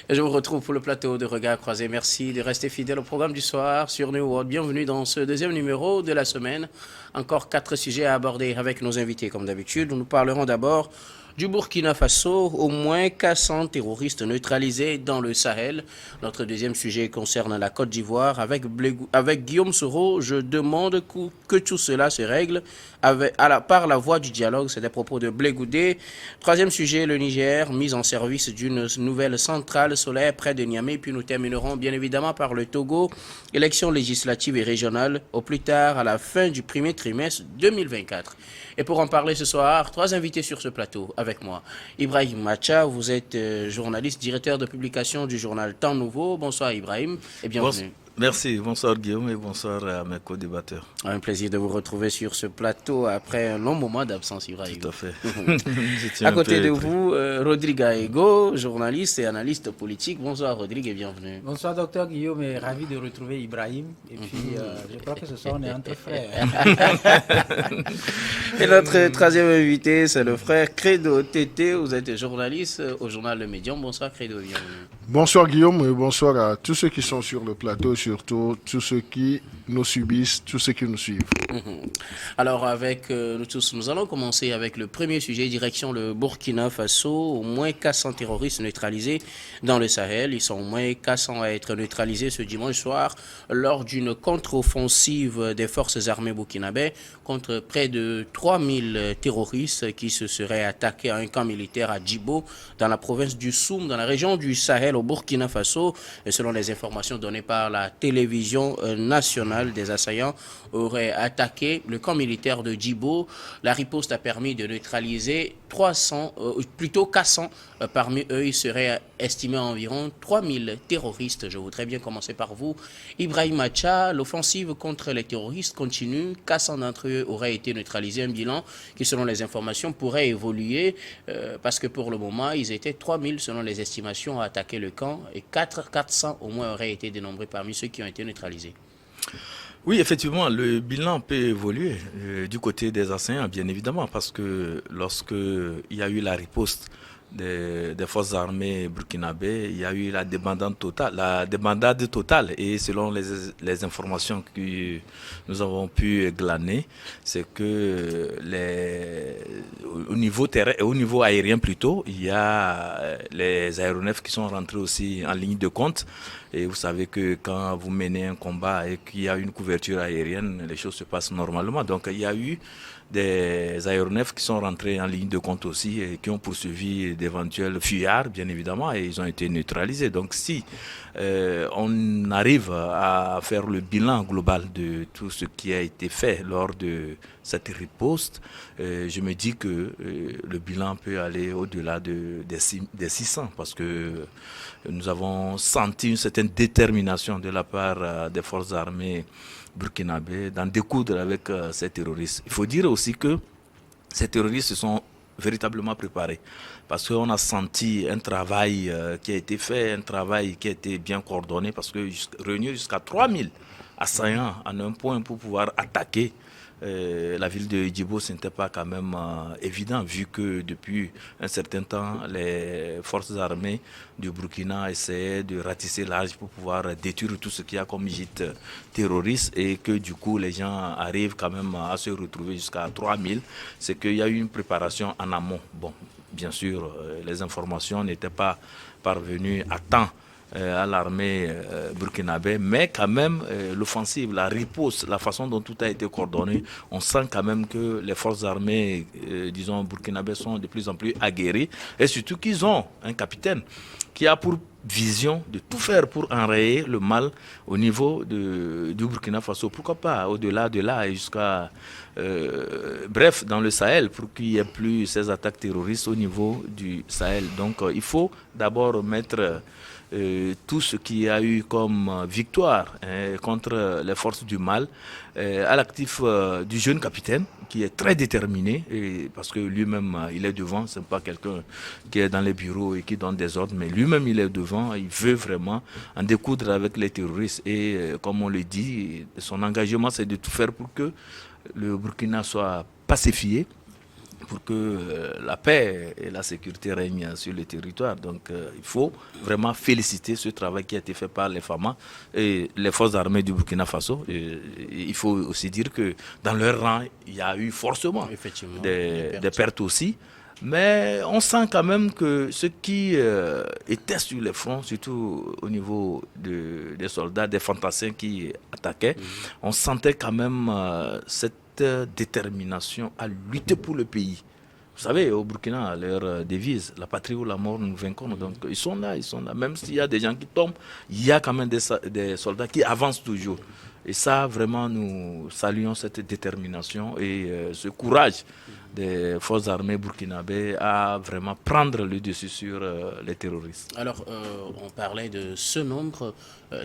Et je vous retrouve pour le plateau de Regards Croisés. Merci de rester fidèle au programme du soir sur New World. Bienvenue dans ce deuxième numéro de la semaine. Encore 4 sujets à aborder avec nos invités comme d'habitude. Nous parlerons d'abord du Burkina Faso, au moins 400 terroristes neutralisés dans le Sahel. Notre deuxième sujet concerne la Côte d'Ivoire. Avec Guillaume Soro, je demande que tout cela se règle par la voie du dialogue. C'est des propos de Blé Goudé. Troisième sujet, le Niger, mise en service d'une nouvelle centrale solaire près de Niamey. Puis nous terminerons bien évidemment par le Togo, élections législatives et régionales, au plus tard à la fin du premier trimestre 2024. Et pour en parler ce soir, 3 invités sur ce plateau avec moi. Ibrahim Macha, vous êtes journaliste, directeur de publication du journal Temps Nouveau. Bonsoir Ibrahim et bienvenue. Merci, bonsoir Guillaume et bonsoir à mes co-débatteurs. Un plaisir de vous retrouver sur ce plateau après un long moment d'absence, Ibrahim. Tout à fait. À côté de vous, Rodrigue Aego, journaliste et analyste politique. Bonsoir Rodrigue et bienvenue. Bonsoir docteur Guillaume et ravi de retrouver Ibrahim. Et puis je crois que ce soir on est entre frères. Et notre troisième invité, c'est le frère Credo Tété. Vous êtes journaliste au journal Le Médium. Bonsoir Credo, bienvenue. Bonsoir Guillaume et bonsoir à tous ceux qui sont sur le plateau, surtout tous ceux qui nous subissent, tous ceux qui nous suivent. Alors avec nous tous, nous allons commencer avec le premier sujet, direction le Burkina Faso. Au moins 400 terroristes neutralisés dans le Sahel. Ils sont au moins 400 à être neutralisés ce dimanche soir lors d'une contre-offensive des forces armées burkinabè contre près de 3000 terroristes qui se seraient attaqués à un camp militaire à Djibo, dans la province du Soum, dans la région du Sahel au Burkina Faso. Et selon les informations données par la télévision nationale, des assaillants auraient attaqué le camp militaire de Djibo. La riposte a permis de neutraliser 400. Parmi eux, il serait estimé à environ 3000 terroristes. Je voudrais bien commencer par vous. Ibrahim Macha, l'offensive contre les terroristes continue. 400 d'entre eux auraient été neutralisés. Un bilan qui, selon les informations, pourrait évoluer parce que pour le moment, ils étaient 3000 selon les estimations à attaquer le camp et 400 au moins auraient été dénombrés parmi ceux qui ont été neutralisés. Oui, effectivement, le bilan peut évoluer du côté des assaillants, bien évidemment, parce que lorsque il y a eu la riposte des forces armées burkinabè, il y a eu la débandade totale. Et selon les informations que nous avons pu glaner, c'est que au niveau aérien plutôt, il y a les aéronefs qui sont rentrés aussi en ligne de compte. Et vous savez que quand vous menez un combat et qu'il y a une couverture aérienne, les choses se passent normalement. Donc il y a eu des aéronefs qui sont rentrés en ligne de compte aussi et qui ont poursuivi d'éventuels fuyards, bien évidemment, et ils ont été neutralisés. Donc si on arrive à faire le bilan global de tout ce qui a été fait lors de cette riposte, je me dis que le bilan peut aller au-delà des 600 parce que nous avons senti une certaine détermination de la part des forces armées burkinabè d'en découdre avec ces terroristes. Il faut dire aussi que ces terroristes se sont véritablement préparés parce qu'on a senti un travail qui a été fait, un travail qui a été bien coordonné parce que réunir jusqu'à 3000 assaillants en un point pour pouvoir attaquer la ville de Djibo, ce n'était pas quand même évident vu que depuis un certain temps, les forces armées du Burkina essayaient de ratisser large pour pouvoir détruire tout ce qu'il y a comme gîte terroriste et que du coup les gens arrivent quand même à se retrouver jusqu'à 3000. C'est qu'il y a eu une préparation en amont. Bon, bien sûr, les informations n'étaient pas parvenues à temps à l'armée burkinabè, mais quand même l'offensive, la riposte, la façon dont tout a été coordonné, on sent quand même que les forces armées, disons burkinabè, sont de plus en plus aguerries et surtout qu'ils ont un capitaine qui a pour vision de tout faire pour enrayer le mal au niveau du Burkina Faso. Pourquoi pas au-delà de là et jusqu'à bref, dans le Sahel, pour qu'il n'y ait plus ces attaques terroristes au niveau du Sahel. Donc il faut d'abord mettre tout ce qu'il y a eu comme victoire contre les forces du mal à l'actif du jeune capitaine qui est très déterminé parce que lui-même il est devant, c'est pas quelqu'un qui est dans les bureaux et qui donne des ordres, mais lui-même il est devant, il veut vraiment en découdre avec les terroristes et comme on le dit, son engagement c'est de tout faire pour que le Burkina soit pacifié pour que la paix et la sécurité règnent sur le territoire. Donc il faut vraiment féliciter ce travail qui a été fait par les FAMA et les forces armées du Burkina Faso. Et il faut aussi dire que dans leur rang, il y a eu forcément des pertes aussi. Mais on sent quand même que ceux qui étaient sur les fronts, surtout au niveau des soldats, des fantassins qui attaquaient, on sentait quand même cette détermination à lutter pour le pays. Vous savez, au Burkina, leur devise, la patrie ou la mort, nous vaincrons. Donc ils sont là. Même s'il y a des gens qui tombent, il y a quand même des soldats qui avancent toujours. Et ça, vraiment, nous saluons cette détermination et ce courage des forces armées burkinabées à vraiment prendre le dessus sur les terroristes. Alors, on parlait de ce nombre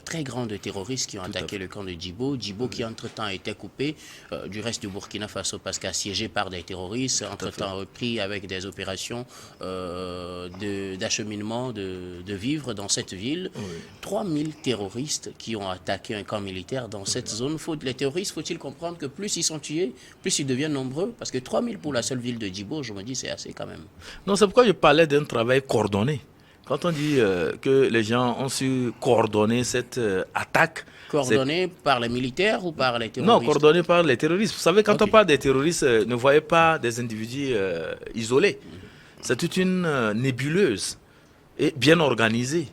très grand de terroristes qui ont attaqué le camp de Djibo. Djibo qui, entre-temps, a été coupé du reste du Burkina Faso parce qu'assiégé par des terroristes, entre-temps repris avec des opérations d'acheminement de vivres dans cette ville. Oui. 3000 terroristes qui ont attaqué un camp militaire dans cette zone. Les terroristes, faut-il comprendre que plus ils sont tués, plus ils deviennent nombreux? Parce que 3000 pour la seule ville de Djibo, je me dis, c'est assez quand même. Non, c'est pourquoi je parlais d'un travail coordonné. Quand on dit que les gens ont su coordonner cette attaque... Coordonné par les militaires ou par les terroristes? Non, coordonné par les terroristes. Vous savez, quand on parle des terroristes, ne voyez pas des individus isolés. C'est toute une nébuleuse et bien organisée.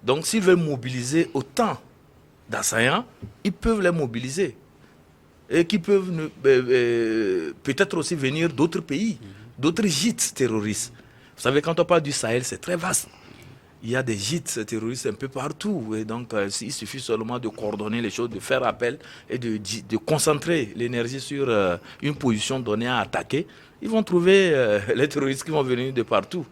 Donc, s'ils veulent mobiliser autant d'assaillants, ils peuvent les mobiliser. Et qui peuvent peut-être aussi venir d'autres pays, d'autres gîtes terroristes. Vous savez, quand on parle du Sahel, c'est très vaste. Il y a des gîtes terroristes un peu partout. Et donc, il suffit seulement de coordonner les choses, de faire appel et de concentrer l'énergie sur une position donnée à attaquer. Ils vont trouver les terroristes qui vont venir de partout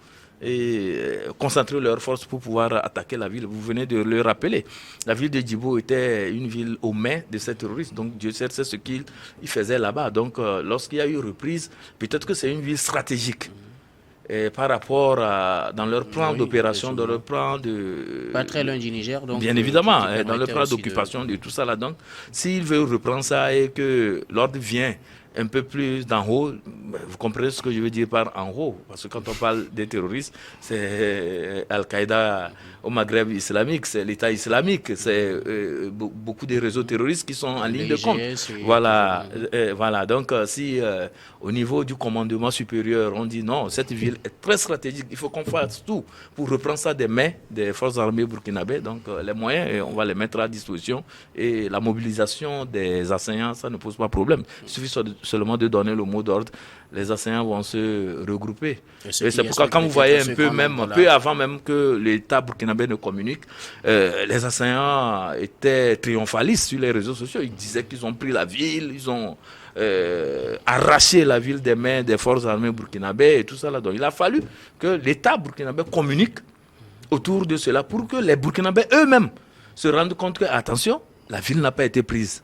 et concentrer leurs forces pour pouvoir attaquer la ville. Vous venez de le rappeler. La ville de Djibo était une ville au mai de ces terroristes. Donc, Dieu sait ce qu'ils faisaient là-bas. Donc, lorsqu'il y a eu reprise, peut-être que c'est une ville stratégique. Et par rapport dans leur plan d'opération, dans leur plan de... Pas très loin du Niger, donc... Bien évidemment, dans leur plan d'occupation de tout ça là. Donc, s'ils veulent reprendre ça et que l'ordre vient un peu plus d'en haut, vous comprenez ce que je veux dire par en haut, parce que quand on parle des terroristes, c'est Al-Qaïda au Maghreb islamique, c'est l'État islamique, c'est beaucoup de réseaux terroristes qui sont en ligne de compte. Voilà, voilà. Donc si au niveau du commandement supérieur, on dit non, cette ville est très stratégique, il faut qu'on fasse tout pour reprendre ça des mains des forces armées burkinabées, donc les moyens, on va les mettre à disposition et la mobilisation des assaillants, ça ne pose pas problème. Il suffit seulement de donner le mot d'ordre, les assaillants vont se regrouper. Et c'est pourquoi quand vous voyez un peu, même peu avant même que l'État burkinabé ne communique, les assaillants étaient triomphalistes sur les réseaux sociaux. Ils disaient qu'ils ont pris la ville, ils ont arraché la ville des mains des forces armées burkinabées et tout ça là. Donc il a fallu que l'État burkinabé communique autour de cela pour que les Burkinabés eux-mêmes se rendent compte que, attention, la ville n'a pas été prise.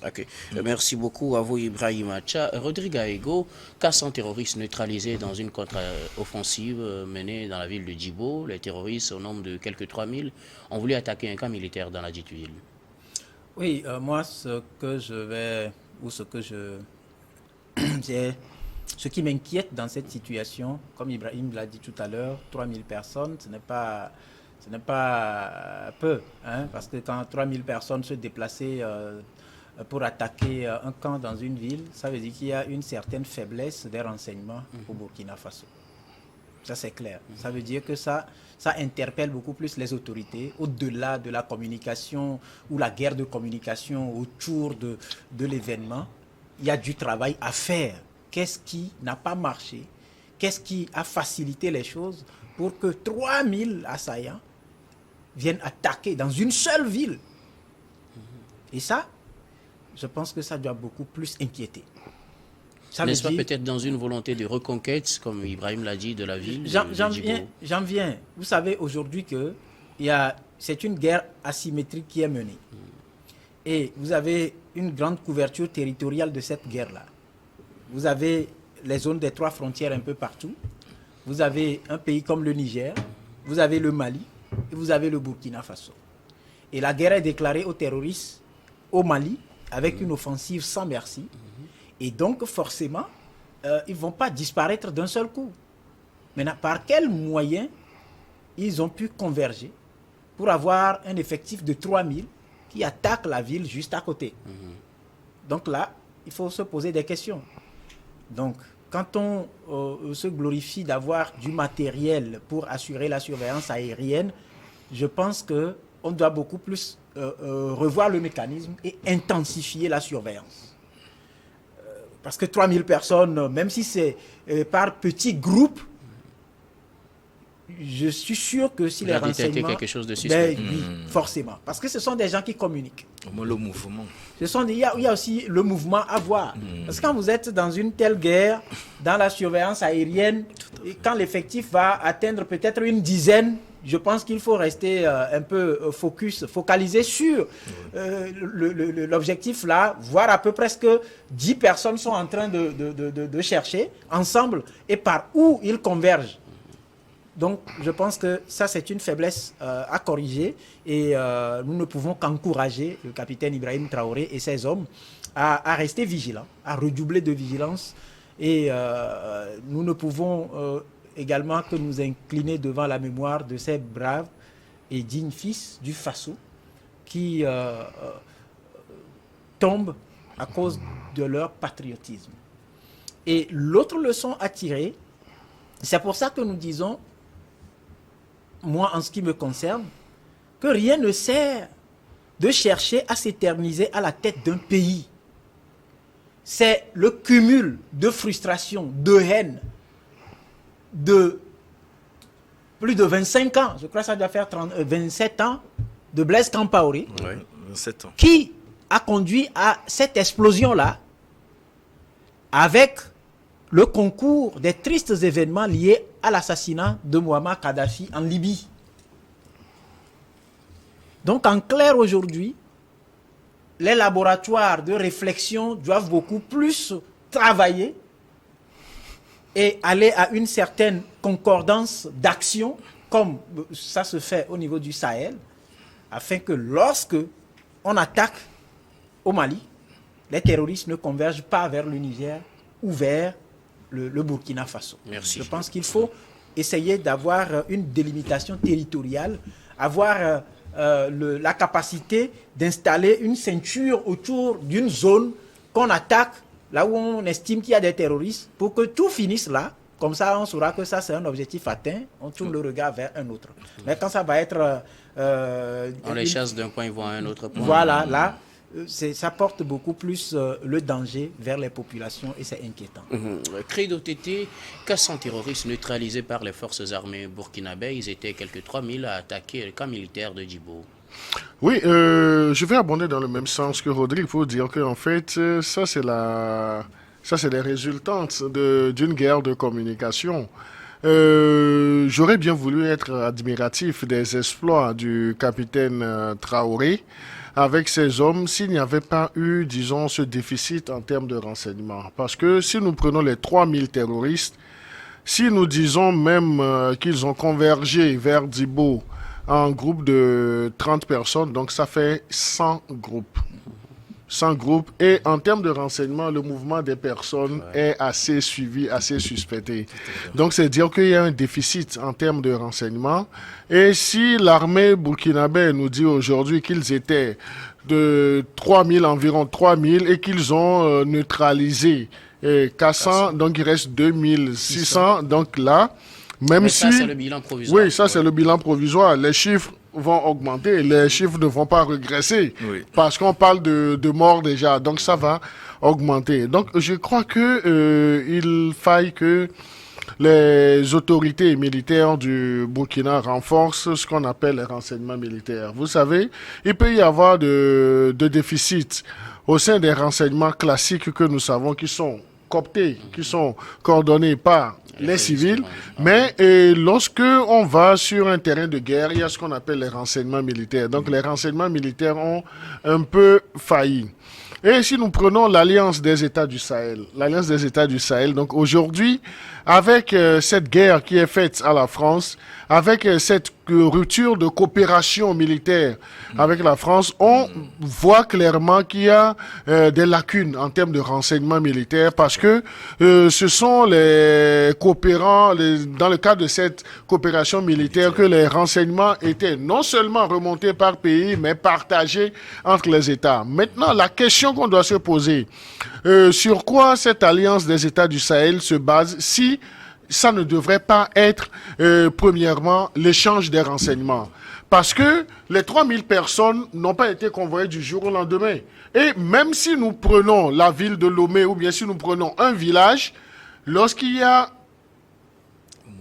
Ok. Merci beaucoup à vous, Ibrahim Acha. Rodrigue Aego, 400 terroristes neutralisés dans une contre-offensive menée dans la ville de Djibo. Les terroristes, au nombre de quelques 3000, ont voulu attaquer un camp militaire dans la dite ville. Oui, moi, ce qui m'inquiète dans cette situation, comme Ibrahim l'a dit tout à l'heure, 3000 personnes, ce n'est pas peu, hein, parce que quand 3000 personnes se déplaçaient pour attaquer un camp dans une ville, ça veut dire qu'il y a une certaine faiblesse des renseignements au Burkina Faso. Ça, c'est clair. Ça veut dire que ça interpelle beaucoup plus les autorités, au-delà de la communication ou la guerre de communication autour de l'événement. Il y a du travail à faire. Qu'est-ce qui n'a pas marché? Qu'est-ce qui a facilité les choses pour que 3000 assaillants viennent attaquer dans une seule ville? Et ça, je pense que ça doit beaucoup plus inquiéter. N'est-ce pas peut-être dans une volonté de reconquête, comme Ibrahim l'a dit, de la ville? J'en viens. Vous savez aujourd'hui que c'est une guerre asymétrique qui est menée. Et vous avez une grande couverture territoriale de cette guerre-là. Vous avez les zones des 3 frontières un peu partout. Vous avez un pays comme le Niger, vous avez le Mali et vous avez le Burkina Faso. Et la guerre est déclarée aux terroristes au Mali avec une offensive sans merci. Et donc forcément, ils ne vont pas disparaître d'un seul coup. Maintenant, par quels moyens ils ont pu converger pour avoir un effectif de 3000 qui attaque la ville juste à côté. Donc là, il faut se poser des questions. Donc, quand on se glorifie d'avoir du matériel pour assurer la surveillance aérienne, je pense qu'on doit beaucoup plus revoir le mécanisme et intensifier la surveillance. Parce que 3000 personnes, même si c'est par petits groupes, je suis sûr que si les renseignements... quelque chose de suspect. Oui, forcément. Parce que ce sont des gens qui communiquent. Le mouvement. Il y a aussi le mouvement à voir. Parce que quand vous êtes dans une telle guerre, dans la surveillance aérienne, et quand l'effectif va atteindre peut-être une dizaine, je pense qu'il faut rester un peu focalisé sur l'objectif là, voir à peu près ce que 10 personnes sont en train de chercher ensemble et par où ils convergent. Donc, je pense que ça, c'est une faiblesse à corriger et nous ne pouvons qu'encourager le capitaine Ibrahim Traoré et ses hommes à rester vigilants, à redoubler de vigilance et nous ne pouvons également que nous incliner devant la mémoire de ces braves et dignes fils du Faso qui tombent à cause de leur patriotisme. Et l'autre leçon à tirer, c'est pour ça que nous disons, moi en ce qui me concerne, que rien ne sert de chercher à s'éterniser à la tête d'un pays. C'est le cumul de frustration, de haine, de plus de 25 ans, je crois que ça doit faire 27 ans, de Blaise Compaoré, 27 ans, qui a conduit à cette explosion-là avec le concours des tristes événements liés à l'assassinat de Muammar Kadhafi en Libye. Donc en clair aujourd'hui, les laboratoires de réflexion doivent beaucoup plus travailler et aller à une certaine concordance d'action, comme ça se fait au niveau du Sahel, afin que lorsque on attaque au Mali, les terroristes ne convergent pas vers le Niger ou vers le Burkina Faso. Merci. Je pense qu'il faut essayer d'avoir une délimitation territoriale, avoir la capacité d'installer une ceinture autour d'une zone qu'on attaque, là où on estime qu'il y a des terroristes, pour que tout finisse là. Comme ça, on saura que ça, c'est un objectif atteint. On tourne le regard vers un autre. Mais quand ça va être... on les chasse d'un point, ils vont à un autre point. Voilà, là, ça porte beaucoup plus le danger vers les populations et c'est inquiétant. Credo TT, 400 terroristes neutralisés par les forces armées burkinabè. Ils étaient quelques 3000 à attaquer le camp militaire de Djibo. Oui, je vais abonder dans le même sens que Rodrigue pour dire qu'en fait, ça c'est les résultantes d'une guerre de communication. J'aurais bien voulu être admiratif des exploits du capitaine Traoré avec ses hommes s'il n'y avait pas eu, disons, ce déficit en termes de renseignement. Parce que si nous prenons les 3000 terroristes, si nous disons même qu'ils ont convergé vers Djibo en groupe de 30 personnes, donc ça fait 100 groupes. 100 groupes. Et en termes de renseignement, le mouvement des personnes est assez suivi, assez suspecté. Donc, c'est dire qu'il y a un déficit en termes de renseignement. Et si l'armée burkinabè nous dit aujourd'hui qu'ils étaient de 3000, environ 3000, et qu'ils ont neutralisé 400, donc il reste 2600. Donc là, même si... ça, c'est le bilan provisoire. Oui, ça, c'est le bilan provisoire. Les chiffres vont augmenter, les chiffres ne vont pas régresser parce qu'on parle de morts déjà, donc ça va augmenter. Donc je crois que il faille que les autorités militaires du Burkina renforcent ce qu'on appelle les renseignements militaires. Vous savez, il peut y avoir de déficits au sein des renseignements classiques que nous savons qui sont cooptés, qui sont coordonnés par les civils, mais lorsque on va sur un terrain de guerre, il y a ce qu'on appelle les renseignements militaires. Donc les renseignements militaires ont un peu failli. Et si nous prenons l'Alliance des États du Sahel, donc aujourd'hui, avec cette guerre qui est faite à la France, avec cette rupture de coopération militaire avec la France, on voit clairement qu'il y a des lacunes en termes de renseignement militaire parce que ce sont les coopérants, dans le cadre de cette coopération militaire, que les renseignements étaient non seulement remontés par pays, mais partagés entre les États. Maintenant, la question qu'on doit se poser, sur quoi cette alliance des États du Sahel se base si ça ne devrait pas être, premièrement, l'échange des renseignements. Parce que les 3000 personnes n'ont pas été convoyées du jour au lendemain. Et même si nous prenons la ville de Lomé ou bien si nous prenons un village, lorsqu'il y a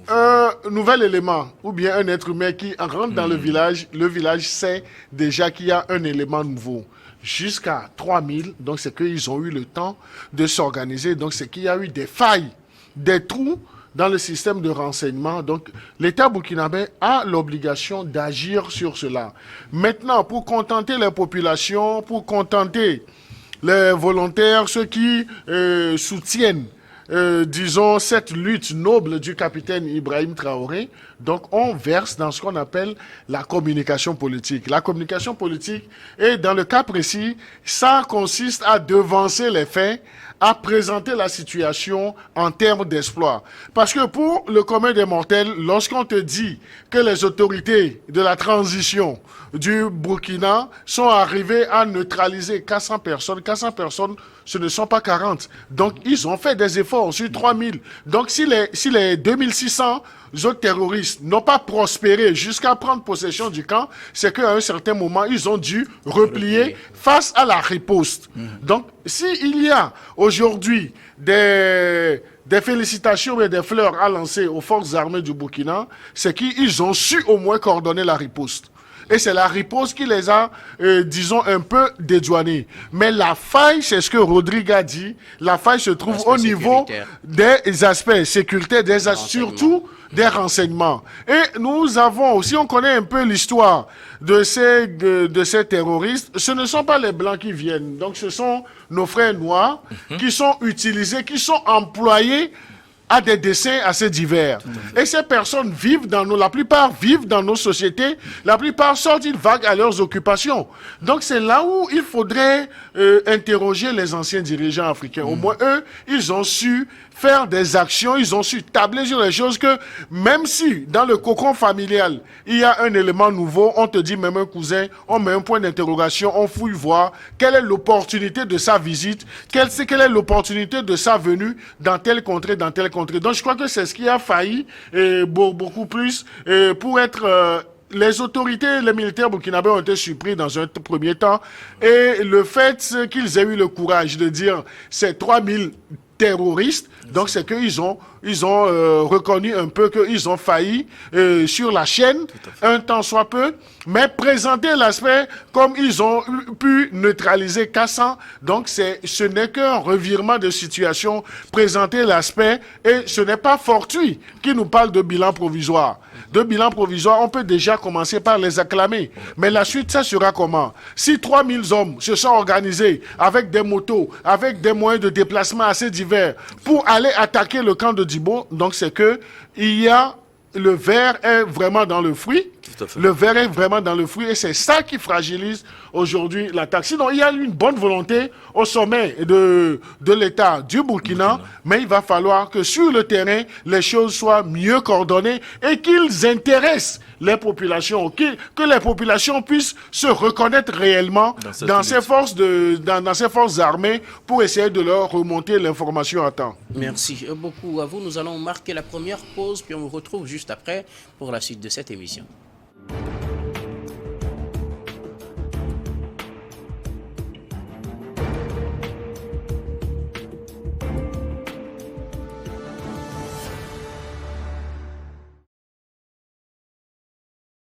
un nouvel élément ou bien un être humain qui rentre dans le village sait déjà qu'il y a un élément nouveau. Jusqu'à 3000, donc c'est qu'ils ont eu le temps de s'organiser. Donc c'est qu'il y a eu des failles, des trous dans le système de renseignement. Donc, l'État burkinabé a l'obligation d'agir sur cela. Maintenant, pour contenter les populations, pour contenter les volontaires, ceux qui soutiennent, disons, cette lutte noble du capitaine Ibrahim Traoré, donc on verse dans ce qu'on appelle la communication politique. La communication politique, et dans le cas précis, ça consiste à devancer les faits, à présenter la situation en termes d'exploit. Parce que pour le commun des mortels, lorsqu'on te dit que les autorités de la transition du Burkina sont arrivées à neutraliser 400 personnes, ce ne sont pas 40. Donc, ils ont fait des efforts sur 3000. Donc, si les 2600 autres terroristes n'ont pas prospéré jusqu'à prendre possession du camp, c'est qu'à un certain moment, ils ont dû replier face à la riposte. Donc, s'il y a aujourd'hui des félicitations et des fleurs à lancer aux forces armées du Burkina, c'est qu'ils ont su au moins coordonner la riposte. Et c'est la riposte qui les a, disons, un peu dédouanés. Mais la faille, c'est ce que Rodrigue a dit, la faille se trouve au niveau des aspects sécuritaires, surtout des renseignements. Et nous avons aussi, on connaît un peu l'histoire de ces terroristes. Ce ne sont pas les Blancs qui viennent. Donc ce sont nos frères noirs qui sont utilisés, qui sont employés à des dessins assez divers. Et ces personnes vivent la plupart vivent dans nos sociétés, la plupart sortent une vague à leurs occupations. Donc c'est là où il faudrait interroger les anciens dirigeants africains. Au moins eux, ils ont su faire des actions, ils ont su tabler sur les choses que, même si dans le cocon familial, il y a un élément nouveau, on te dit même un cousin, on met un point d'interrogation, on fouille voir quelle est l'opportunité de sa visite, quelle est l'opportunité de sa venue dans telle contrée, dans telle contrée. Donc je crois que c'est ce qui a failli beaucoup plus pour être... les autorités, les militaires burkinabés ont été surpris dans un premier temps. Et le fait qu'ils aient eu le courage de dire ces 3000 terroristes, donc c'est qu'ils ont reconnu un peu qu'ils ont failli sur la chaîne, un temps soit peu, mais présenter l'aspect comme ils ont pu neutraliser Kassan. Donc ce n'est qu'un revirement de situation, présenter l'aspect, et ce n'est pas fortuit qui nous parle de bilan provisoire. De bilan provisoire, on peut déjà commencer par les acclamer. Mais la suite, ça sera comment? Si 3000 hommes se sont organisés avec des motos, avec des moyens de déplacement assez divers pour aller attaquer le camp de Djibo, donc c'est que le verre est vraiment dans le fruit. Le verre est vraiment dans le fruit et c'est ça qui fragilise aujourd'hui l'attaque. Sinon, il y a une bonne volonté au sommet de l'État du Burkina, mais il va falloir que sur le terrain, les choses soient mieux coordonnées et qu'ils intéressent les populations, que les populations puissent se reconnaître réellement dans ces forces armées pour essayer de leur remonter l'information à temps. Merci beaucoup à vous. Nous allons marquer la première pause, puis on vous retrouve juste après pour la suite de cette émission.